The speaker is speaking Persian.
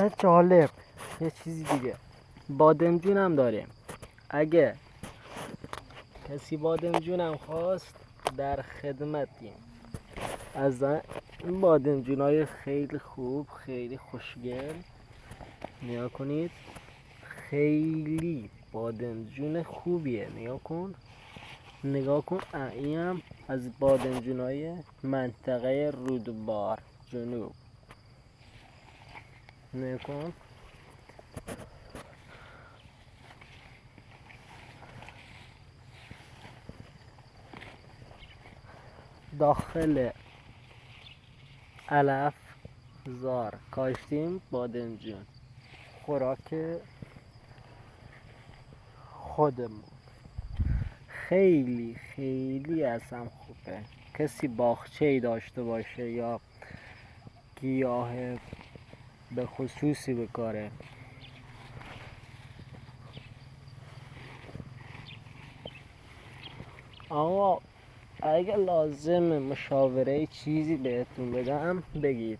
جالب یه چیزی دیگه، بادمجون هم داریم. اگه کسی بادمجون هم خواست در خدمتیم. از این بادمجون های خیلی خوب، خیلی خوشگل، نیا کنید، خیلی بادمجون خوبیه. نگاه کن این هم از بادمجون های منطقه رودبار جنوب. نگاه کن، داخل علف زار کاشتیم بادمجون، خوراک خودمون. خیلی خیلی اصلا خوبه. کسی باغچه‌ای داشته باشه یا گیاه به خصوصی بکاره، اما اگه لازم مشاوره چیزی بهتون بدم بگید.